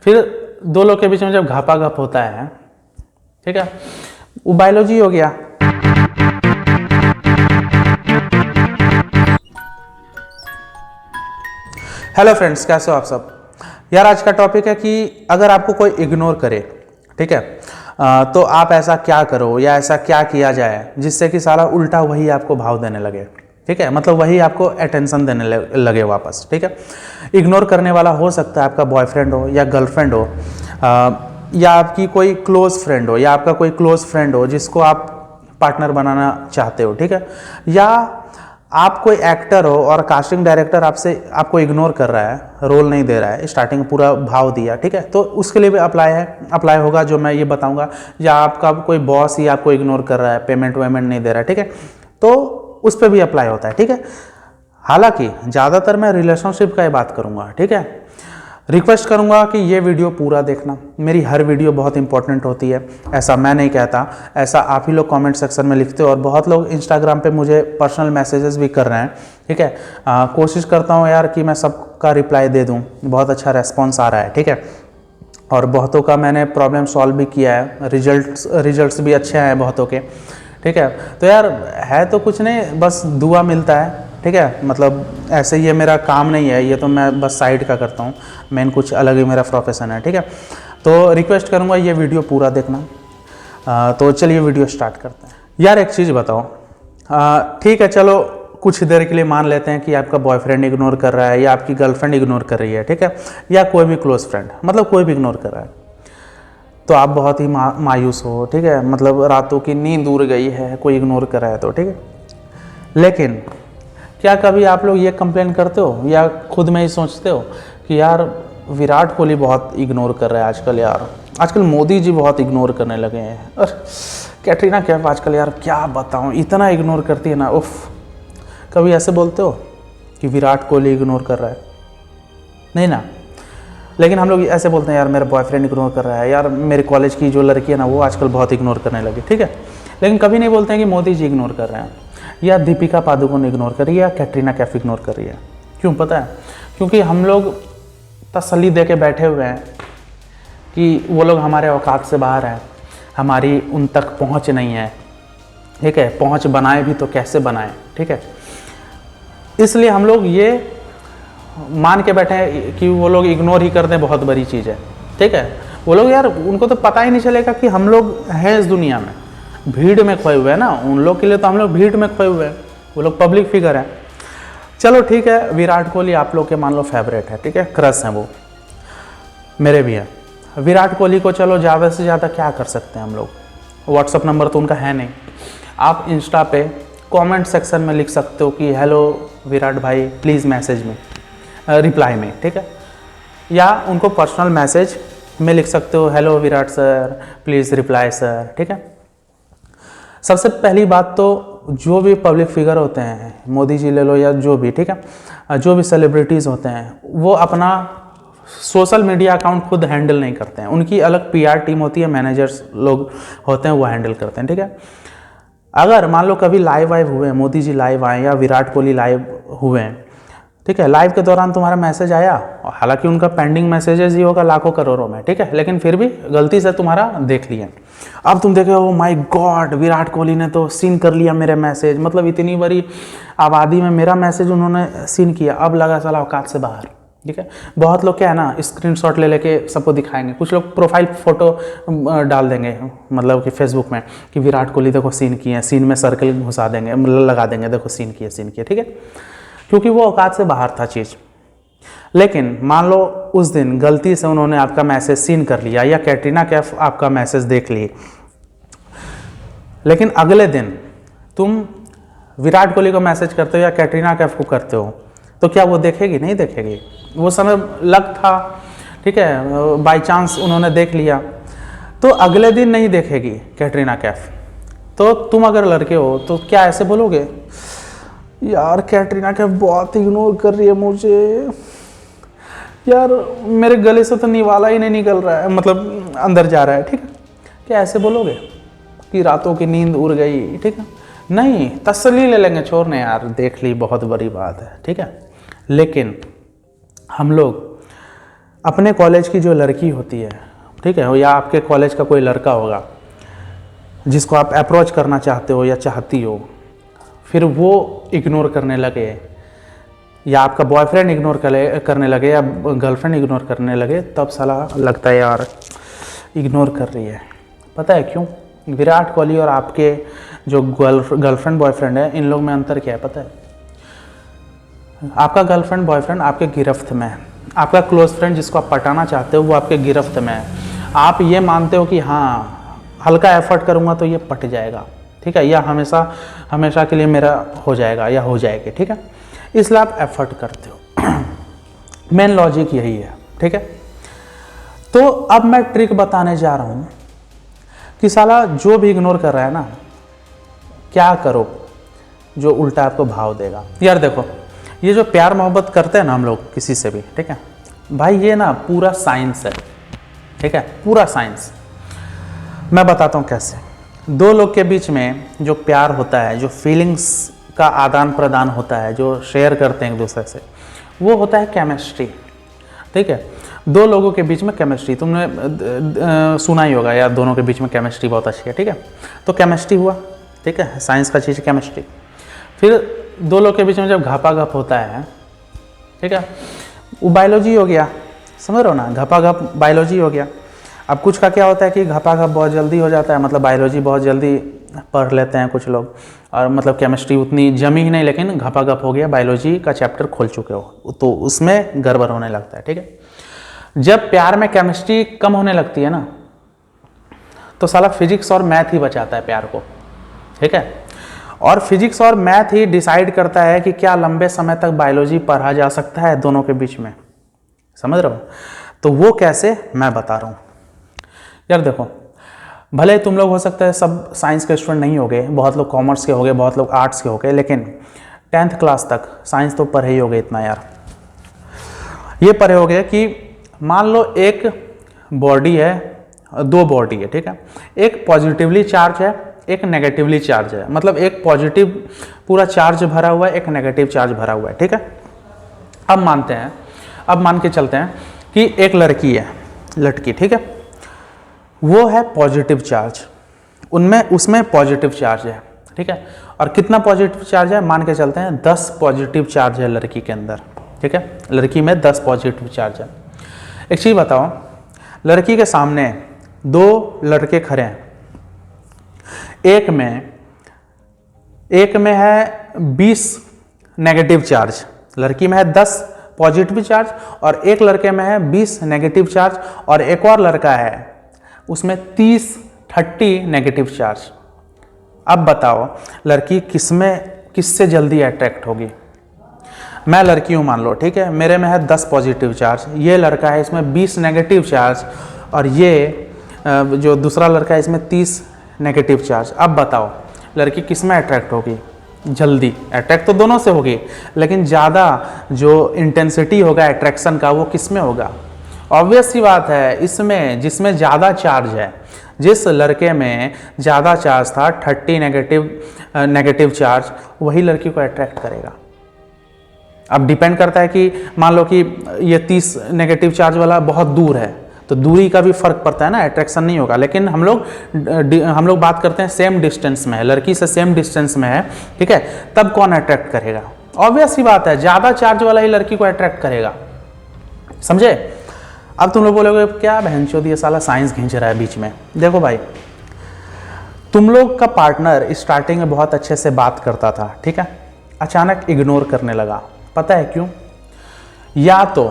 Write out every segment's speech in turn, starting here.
फिर दो लोग के बीच में जब घापाघप होता है, ठीक है, वो बायोलॉजी हो गया। हेलो फ्रेंड्स, कैसे हो आप सब यार। आज का टॉपिक है कि अगर आपको कोई इग्नोर करे, ठीक है, तो आप ऐसा क्या करो या ऐसा क्या किया जाए जिससे कि साला उल्टा वही आपको भाव देने लगे, ठीक है, मतलब वही आपको अटेंशन देने लगे वापस, ठीक है। इग्नोर करने वाला हो सकता है आपका बॉयफ्रेंड हो या गर्लफ्रेंड हो, या आपकी कोई क्लोज फ्रेंड हो या आपका कोई क्लोज फ्रेंड हो जिसको आप पार्टनर बनाना चाहते हो, ठीक है। या आप कोई एक्टर हो और कास्टिंग डायरेक्टर आपको इग्नोर कर रहा है, रोल नहीं दे रहा है, स्टार्टिंग में पूरा भाव दिया, ठीक है, तो उसके लिए भी अप्लाई होगा जो मैं ये बताऊंगा। या आपका कोई बॉस ही आपको इग्नोर कर रहा है, पेमेंट वेमेंट नहीं दे रहा है, ठीक है, तो उस पर भी अप्लाई होता है, ठीक है। हालांकि ज़्यादातर मैं रिलेशनशिप का ही बात करूंगा, ठीक है। रिक्वेस्ट करूंगा कि ये वीडियो पूरा देखना, मेरी हर वीडियो बहुत इंपॉर्टेंट होती है, ऐसा मैं नहीं कहता, ऐसा आप ही लोग कमेंट सेक्शन में लिखते हो और बहुत लोग इंस्टाग्राम पे मुझे पर्सनल मैसेजेस भी कर रहे हैं, ठीक है। कोशिश करता हूँ यार कि मैं सबका रिप्लाई दे दूँ, बहुत अच्छा रेस्पॉन्स आ रहा है, ठीक है। और बहुतों का मैंने प्रॉब्लम सॉल्व भी किया है, रिजल्ट्स भी अच्छे हैं बहुतों के, ठीक है। तो यार है तो कुछ नहीं, बस दुआ मिलता है, ठीक है, मतलब ऐसे ये मेरा काम नहीं है, ये तो मैं बस साइड का करता हूँ, मेन कुछ अलग ही मेरा प्रोफेशन है, ठीक है। तो रिक्वेस्ट करूँगा ये वीडियो पूरा देखना। तो चलिए वीडियो स्टार्ट करते हैं। यार एक चीज़ बताओ, ठीक है चलो कुछ देर के लिए मान लेते हैं कि आपका बॉयफ्रेंड इग्नोर कर रहा है या आपकी गर्लफ्रेंड इग्नोर कर रही है, ठीक है, या कोई भी क्लोज फ्रेंड, मतलब कोई भी इग्नोर कर रहा है, तो आप बहुत ही मायूस हो, ठीक है, मतलब रातों की नींद उड़ गई है, कोई इग्नोर कर रहा है तो, ठीक है। लेकिन क्या कभी आप लोग ये कंप्लेन करते हो या खुद में ही सोचते हो कि यार विराट कोहली बहुत इग्नोर कर रहा है आजकल, यार आजकल मोदी जी बहुत इग्नोर करने लगे हैं, और कैटरीना कैफ आजकल यार क्या बताऊं इतना इग्नोर करती है ना, उफ। कभी ऐसे बोलते हो कि विराट कोहली इग्नोर कर रहा है? नहीं ना। लेकिन हम लोग ऐसे बोलते हैं यार मेरा बॉयफ्रेंड इग्नोर कर रहा है, यार मेरे कॉलेज की जो लड़की है ना वो आजकल बहुत इग्नोर करने लगी, ठीक है। लेकिन कभी नहीं बोलते हैं कि मोदी जी इग्नोर कर रहे हैं, या दीपिका पादुकोण इग्नोर कर रही है, या कैटरीना कैफ इग्नोर कर रही है। क्यों पता है? क्योंकि हम लोग तसल्ली दे के बैठे हुए हैं कि वो लोग हमारे औकात से बाहर हैं, हमारी उन तक पहुंच नहीं है, ठीक है। पहुंच बनाए भी तो कैसे बनाए, ठीक है। इसलिए हम लोग ये मान के बैठे हैं कि वो लोग इग्नोर ही कर दें, बहुत बड़ी चीज़ है, ठीक है। वो लोग यार उनको तो पता ही नहीं चलेगा कि हम लोग हैं इस दुनिया में, भीड़ में खोए हुए हैं ना, उन लोग के लिए तो हम लोग भीड़ में खोए हुए हैं, वो लोग पब्लिक फिगर हैं। चलो ठीक है, विराट कोहली आप लोग के मान लो फेवरेट है, ठीक है, क्रश हैं वो, मेरे भी हैं। विराट कोहली को चलो ज़्यादा से ज़्यादा क्या कर सकते हैं हम लोग, व्हाट्सअप नंबर तो उनका है नहीं, आप इंस्टा पे कमेंट सेक्शन में लिख सकते हो कि हेलो विराट भाई प्लीज़ मैसेज में, रिप्लाई में, ठीक है। या उनको पर्सनल मैसेज में लिख सकते हो hello Virat sir please reply sir, ठीक है। सबसे पहली बात तो जो भी पब्लिक फिगर होते हैं, मोदी जी ले लो या जो भी, ठीक है, जो भी सेलिब्रिटीज़ होते हैं वो अपना सोशल मीडिया अकाउंट खुद हैंडल नहीं करते हैं, उनकी अलग पीआर टीम होती है, मैनेजर्स लोग होते हैं वो हैंडल करते हैं, ठीक है। अगर मान लो कभी लाइव हुए हैं, मोदी जी लाइव आए या विराट कोहली लाइव हुए हैं, ठीक है, लाइव के दौरान तुम्हारा मैसेज आया, हालांकि उनका पेंडिंग मैसेजेस ही होगा लाखों करोड़ों में, ठीक है, लेकिन फिर भी गलती से तुम्हारा देख लिया, अब तुम देखे हो माय गॉड विराट कोहली ने तो सीन कर लिया मेरे मैसेज, मतलब इतनी बड़ी आबादी में मेरा मैसेज उन्होंने सीन किया, अब लगा साला औकात से बाहर, ठीक है। बहुत लोग क्या है ना स्क्रीनशॉट ले लेके सबको दिखाएंगे, कुछ लोग प्रोफाइल फोटो डाल देंगे, मतलब कि फेसबुक में कि विराट कोहली देखो सीन किए, सीन में सर्कल घुसा देंगे, मतलब लगा देंगे देखो सीन किए, ठीक है, क्योंकि वो औकात से बाहर था चीज़। लेकिन मान लो उस दिन गलती से उन्होंने आपका मैसेज सीन कर लिया या कैटरीना कैफ आपका मैसेज देख ली, लेकिन अगले दिन तुम विराट कोहली को मैसेज करते हो या कैटरीना कैफ को करते हो, तो क्या वो देखेगी? नहीं देखेगी। वो समय लक था, ठीक है, बाय चांस उन्होंने देख लिया, तो अगले दिन नहीं देखेगी कैटरीना कैफ। तो तुम अगर लड़के हो तो क्या ऐसे बोलोगे यार कैटरीना कैफ बहुत इग्नोर कर रही है मुझे, यार मेरे गले से तो निवाला ही नहीं निकल रहा है, मतलब अंदर जा रहा है, ठीक है, क्या ऐसे बोलोगे कि रातों की नींद उड़ गई, ठीक है? नहीं, तसल्ली ले लेंगे, छोड़ने यार देख ली बहुत बड़ी बात है, ठीक है। लेकिन हम लोग अपने कॉलेज की जो लड़की होती है, ठीक है, या आपके कॉलेज का कोई लड़का होगा जिसको आप अप्रोच करना चाहते हो या चाहती हो, फिर वो इग्नोर करने लगे, या आपका बॉयफ्रेंड इग्नोर करने लगे या गर्लफ्रेंड इग्नोर करने लगे, तब साला लगता है यार इग्नोर कर रही है। पता है क्यों? विराट कोहली और आपके जो गर्लफ्रेंड बॉयफ्रेंड है, इन लोग में अंतर क्या है पता है? आपका गर्लफ्रेंड बॉयफ्रेंड आपके गिरफ्त में है, आपका क्लोज फ्रेंड जिसको आप पटाना चाहते हो वो आपके गिरफ्त में है। आप ये मानते हो कि हाँ हल्का एफर्ट करूँगा तो ये पट जाएगा, ठीक है, या हमेशा के लिए मेरा हो जाएगा या हो जाएगी, ठीक है, इसलिए आप एफर्ट करते हो। मेन लॉजिक यही है, ठीक है। तो अब मैं ट्रिक बताने जा रहा हूँ कि साला जो भी इग्नोर कर रहा है ना, क्या करो जो उल्टा आपको भाव देगा। यार देखो, ये जो प्यार मोहब्बत करते हैं ना हम लोग किसी से भी, ठीक है भाई, ये ना पूरा साइंस है, ठीक है, पूरा साइंस। मैं बताता हूँ कैसे। दो लोग के बीच में जो प्यार होता है, जो फीलिंग्स का आदान प्रदान होता है, जो शेयर करते हैं एक दूसरे से, वो होता है केमिस्ट्री, ठीक है। दो लोगों के बीच में केमिस्ट्री, तुमने सुना ही होगा यार, दोनों के बीच में केमिस्ट्री बहुत अच्छी है, ठीक है। तो केमिस्ट्री हुआ, ठीक है, साइंस का चीज़ केमिस्ट्री। फिर दो लोग के बीच में जब घापाघप होता है, ठीक है, वो बायोलॉजी हो गया, समझ रहे हो ना, घपाघप बायोलॉजी हो गया। अब कुछ का क्या होता है कि घपाघप बहुत जल्दी हो जाता है, मतलब बायोलॉजी बहुत जल्दी पढ़ लेते हैं कुछ लोग, और मतलब केमिस्ट्री उतनी जमी ही नहीं, लेकिन घपाघप हो गया, बायोलॉजी का चैप्टर खोल चुके हो, तो उसमें गड़बड़ होने लगता है, ठीक है। जब प्यार में केमिस्ट्री कम होने लगती है ना, तो साला फिजिक्स और मैथ ही बचाता है प्यार को, ठीक है। और फिजिक्स और मैथ ही डिसाइड करता है कि क्या लंबे समय तक बायोलॉजी पढ़ा जा सकता है दोनों के बीच में, समझ रहे हो। तो वो कैसे, मैं बता रहा हूँ। यार देखो, भले तुम लोग हो सकता है सब साइंस के स्टूडेंट नहीं हो गए, बहुत लोग कॉमर्स के हो गए, बहुत लोग आर्ट्स के हो गए, लेकिन 10th क्लास तक साइंस तो पढ़े ही हो गए इतना यार। ये पढ़े हो गए कि मान लो एक बॉडी है, दो बॉडी है, ठीक है, एक पॉजिटिवली चार्ज है, एक नेगेटिवली चार्ज है, मतलब एक पॉजिटिव पूरा चार्ज भरा हुआ है, एक नेगेटिव चार्ज भरा हुआ है, ठीक है। अब मानते हैं, अब मान के चलते हैं कि एक लड़की है, लड़की, ठीक है, वो है पॉजिटिव चार्ज, उसमें पॉजिटिव चार्ज है, ठीक है। और कितना पॉजिटिव चार्ज है, मान के चलते हैं 10 पॉजिटिव चार्ज है लड़की के अंदर, ठीक है, लड़की में 10 पॉजिटिव चार्ज है। एक चीज़ बताओ, लड़की के सामने दो लड़के खड़े हैं, एक में है 20 नेगेटिव चार्ज, लड़की में है 10 पॉजिटिव चार्ज, और एक लड़के में है 20 नेगेटिव चार्ज, और एक और लड़का है उसमें 30 नेगेटिव चार्ज। अब बताओ लड़की किससे जल्दी अट्रैक्ट होगी। मैं लड़की हूं मान लो, ठीक है, मेरे में है 10 पॉजिटिव चार्ज, ये लड़का है इसमें 20 नेगेटिव चार्ज, और ये जो दूसरा लड़का है इसमें 30 नेगेटिव चार्ज। अब बताओ लड़की किस में अट्रैक्ट होगी जल्दी? अट्रैक्ट तो दोनों से होगी, लेकिन ज़्यादा जो इंटेंसिटी होगा अट्रैक्शन का वो किस में होगा? ऑब्वियस सी बात है, इसमें जिसमें ज़्यादा चार्ज है। जिस लड़के में ज़्यादा चार्ज था 30 नेगेटिव चार्ज, वही लड़की को अट्रैक्ट करेगा। अब डिपेंड करता है कि मान लो कि ये 30 नेगेटिव चार्ज वाला बहुत दूर है, तो दूरी का भी फर्क पड़ता है ना, अट्रैक्शन नहीं होगा। लेकिन हम लोग बात करते हैं सेम डिस्टेंस में है, लड़की से सेम डिस्टेंस में है, ठीक है, तब कौन अट्रैक्ट करेगा? ऑब्वियस सी बात है, ज़्यादा चार्ज वाला ही लड़की को अट्रैक्ट करेगा, समझे? अब तुम लोग बोलोगे क्या बहनचोद ये साला साइंस खींच रहा है बीच में। देखो भाई, तुम लोग का पार्टनर स्टार्टिंग में बहुत अच्छे से बात करता था, ठीक है, अचानक इग्नोर करने लगा। पता है क्यों? या तो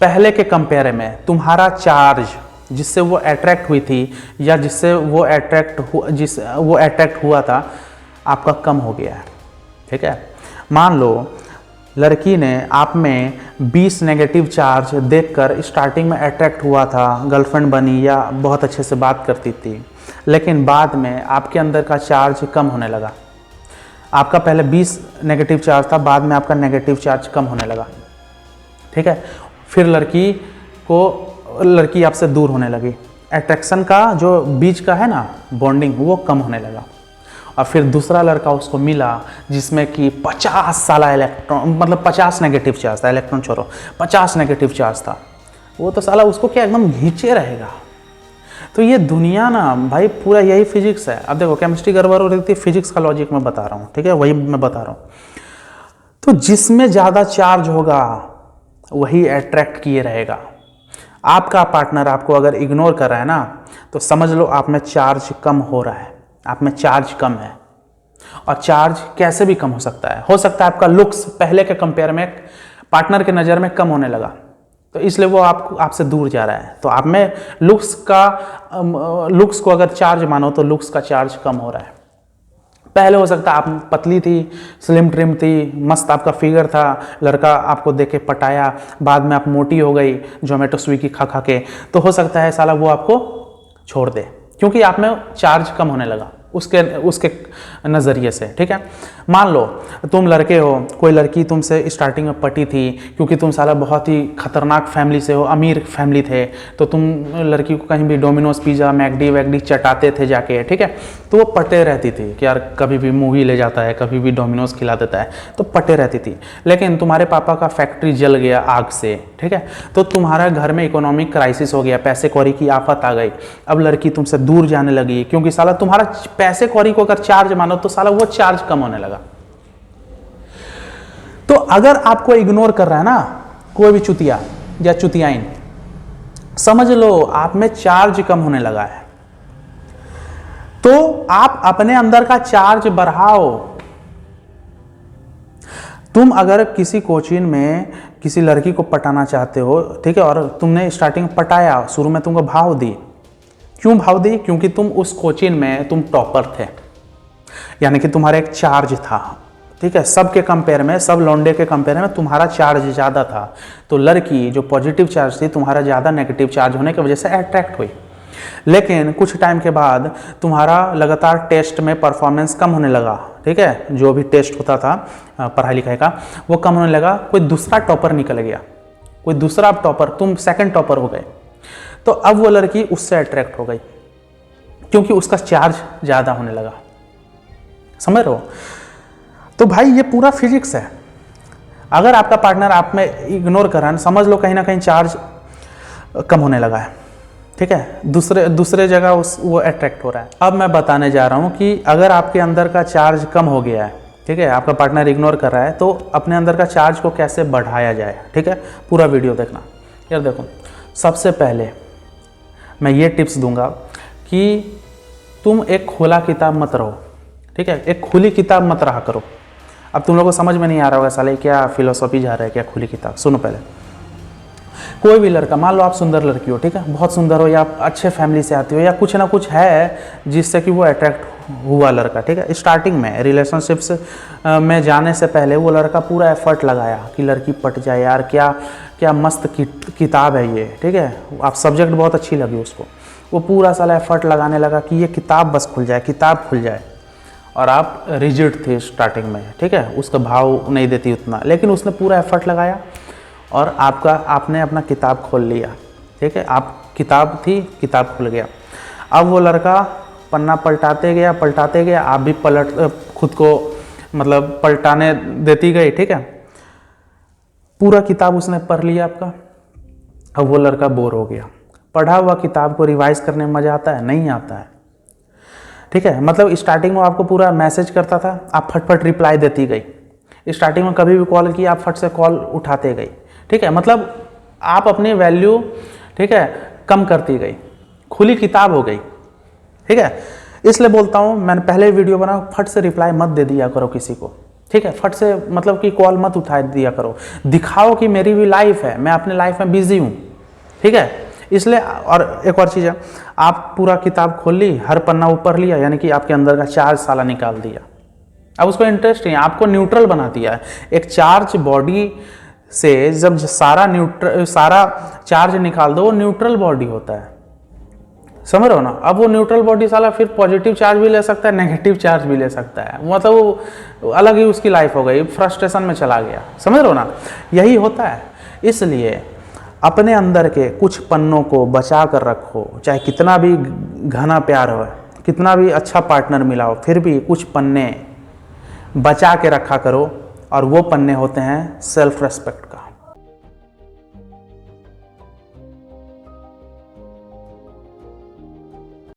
पहले के कंपेयर में तुम्हारा चार्ज जिससे वो अट्रैक्ट हुई थी या जिससे वो अट्रैक्ट हुआ था आपका कम हो गया है, ठीक है। मान लो लड़की ने आप में 20 नेगेटिव चार्ज देखकर स्टार्टिंग में अट्रैक्ट हुआ था, गर्लफ्रेंड बनी या बहुत अच्छे से बात करती थी, लेकिन बाद में आपके अंदर का चार्ज कम होने लगा। आपका पहले 20 नेगेटिव चार्ज था, बाद में आपका नेगेटिव चार्ज कम होने लगा, ठीक है। फिर लड़की आपसे दूर होने लगी, अट्रैक्शन का जो बीच का है ना बॉन्डिंग वो कम होने लगा। और फिर दूसरा लड़का उसको मिला जिसमें कि 50 साला इलेक्ट्रॉन, मतलब 50 नेगेटिव चार्ज था, इलेक्ट्रॉन छोड़ो, 50 नेगेटिव चार्ज था, वो तो साला उसको क्या एकदम घींचे रहेगा। तो ये दुनिया ना भाई पूरा यही फिजिक्स है। अब देखो केमिस्ट्री गड़बड़ हो रही थी, फिजिक्स का लॉजिक मैं बता रहा हूँ, ठीक है, वही मैं बता रहा हूँ। तो जिसमें ज़्यादा चार्ज होगा वही अट्रैक्ट किए रहेगा। आपका पार्टनर आपको अगर इग्नोर कर रहा है ना, तो समझ लो आप में चार्ज कम हो रहा है, आप में चार्ज कम है। और चार्ज कैसे भी कम हो सकता है आपका लुक्स पहले के कंपेयर में पार्टनर के नज़र में कम होने लगा, तो इसलिए वो आपसे दूर जा रहा है। तो आप में लुक्स को अगर चार्ज मानो तो लुक्स का चार्ज कम हो रहा है। पहले हो सकता है आप पतली थी, स्लिम ट्रिम थी, मस्त आपका फिगर था, लड़का आपको देख के पटाया, बाद में आप मोटी हो गई जोमेटो स्विगी खा खा के, तो हो सकता है साला वो आपको छोड़ दे, क्योंकि आप में चार्ज कम होने लगा उसके नज़रिए से, ठीक है। मान लो तुम लड़के हो, कोई लड़की तुमसे स्टार्टिंग में पटी थी, क्योंकि तुम साला बहुत ही खतरनाक फैमिली से हो, अमीर फैमिली थे, तो तुम लड़की को कहीं भी डोमिनोज पिज़्ज़ा मैकडी वैकडी चटाते थे जाके, ठीक है। तो वो पटे रहती थी कि यार कभी भी मूवी ले जाता है, कभी भी डोमिनोज खिला देता है, तो पटे रहती थी। लेकिन तुम्हारे पापा का फैक्ट्री जल गया आग से, ठीक है, तो तुम्हारा घर में इकोनॉमिक क्राइसिस हो गया, पैसे कौड़ी की आफत आ गई। अब लड़की तुमसे दूर जाने लगी, क्योंकि साला तुम्हारा पैसे कौड़ी को अगर चार्ज मानो तो साला वो चार्ज कम होने लगा। तो अगर आपको इग्नोर कर रहा है ना कोई भी चुतिया या चुतियाइन, समझ लो आप में चार्ज कम होने लगा है। तो आप अपने अंदर का चार्ज बढ़ाओ। तुम अगर किसी कोचिंग में किसी लड़की को पटाना चाहते हो, ठीक है, और तुमने स्टार्टिंग में पटाया, शुरू में तुमको भाव दी। क्यों भाव दी? क्योंकि तुम उस कोचिंग में तुम टॉपर थे, यानी कि तुम्हारा एक चार्ज था, ठीक है। सबके कंपेयर में, सब लौंडे के कंपेयर में तुम्हारा चार्ज ज़्यादा था। तो लड़की जो पॉजिटिव चार्ज थी, तुम्हारा ज़्यादा नेगेटिव चार्ज होने की वजह से अट्रैक्ट हुई। लेकिन कुछ टाइम के बाद तुम्हारा लगातार टेस्ट में परफॉर्मेंस कम होने लगा, ठीक है, जो भी टेस्ट होता था पढ़ाई लिखाई का वो कम होने लगा। कोई दूसरा टॉपर निकल गया, कोई दूसरा टॉपर, तुम सेकंड टॉपर हो गए, तो अब वो लड़की उससे अट्रैक्ट हो गई, क्योंकि उसका चार्ज ज़्यादा होने लगा। समझ रहे हो? तो भाई ये पूरा फिजिक्स है। अगर आपका पार्टनर आप में इग्नोर कर रहा है, समझ लो कहीं ना कहीं चार्ज कम होने लगा है, ठीक है, दूसरे जगह वो अट्रैक्ट हो रहा है। अब मैं बताने जा रहा हूँ कि अगर आपके अंदर का चार्ज कम हो गया है, ठीक है, आपका पार्टनर इग्नोर कर रहा है, तो अपने अंदर का चार्ज को कैसे बढ़ाया जाए, ठीक है। पूरा वीडियो देखना। यार देखो, सबसे पहले मैं ये टिप्स दूंगा कि तुम एक खुला किताब मत रहो, ठीक है, एक खुली किताब मत रहा करो। अब तुम लोगों को समझ में नहीं आ रहा होगा साले क्या फिलोसॉफी जा रहा है, क्या खुली किताब। सुनो पहले, कोई भी लड़का, मान लो आप सुंदर लड़की हो, ठीक है, बहुत सुंदर हो, या आप अच्छे फैमिली से आती हो, या कुछ ना कुछ है जिससे कि वो अट्रैक्ट हुआ लड़का, ठीक है। स्टार्टिंग में रिलेशनशिप्स में जाने से पहले वो लड़का पूरा एफर्ट लगाया कि लड़की पट जाए, यार क्या क्या मस्त किताब है ये, ठीक है, आप सब्जेक्ट बहुत अच्छी लगी उसको, वो पूरा साला एफर्ट लगाने लगा कि ये किताब बस खुल जाए, किताब खुल जाए। और आप रिजिड थे स्टार्टिंग में, ठीक है, उसका भाव नहीं देती उतना, लेकिन उसने पूरा एफर्ट लगाया और आपने अपना किताब खोल लिया, ठीक है, आप किताब थी, किताब खुल गया। अब वो लड़का पन्ना पलटाते गया, आप भी खुद को मतलब पलटाने देती गई, ठीक है। पूरा किताब उसने पढ़ लिया आपका। अब वो लड़का बोर हो गया। पढ़ा हुआ किताब को रिवाइज करने में मज़ा आता है? नहीं आता है, ठीक है। मतलब स्टार्टिंग में आपको पूरा मैसेज करता था, आप फटफट रिप्लाई देती गई। स्टार्टिंग में कभी भी कॉल की, आप फट से कॉल उठाते गई, ठीक है। मतलब आप अपनी वैल्यू, ठीक है, कम करती गई, खुली किताब हो गई, ठीक है। इसलिए बोलता हूँ, मैंने पहले वीडियो बनाया, फट से रिप्लाई मत दे दिया करो किसी को, ठीक है। फट से मतलब कि कॉल मत उठा दिया करो, दिखाओ कि मेरी भी लाइफ है, मैं अपने लाइफ में बिजी हूँ, ठीक है। इसलिए, और एक और चीज़ है, आप पूरा किताब खोल ली, हर पन्ना ऊपर लिया, यानी कि आपके अंदर का चार्ज साला निकाल दिया। अब उसको इंटरेस्ट नहीं, आपको न्यूट्रल बना दिया है। एक चार्ज बॉडी से जब सारा चार्ज निकाल दो, वो न्यूट्रल बॉडी होता है, समझ रहे हो ना। अब वो न्यूट्रल बॉडी साला फिर पॉजिटिव चार्ज भी ले सकता है, नेगेटिव चार्ज भी ले सकता है, मतलब वो अलग ही उसकी लाइफ हो गई, फ्रस्ट्रेशन में चला गया, समझ रहे हो ना। यही होता है। इसलिए अपने अंदर के कुछ पन्नों को बचा कर रखो, चाहे कितना भी घना प्यार हो, कितना भी अच्छा पार्टनर मिला हो, फिर भी कुछ पन्ने बचा के रखा करो। और वो पन्ने होते हैं सेल्फ रेस्पेक्ट का।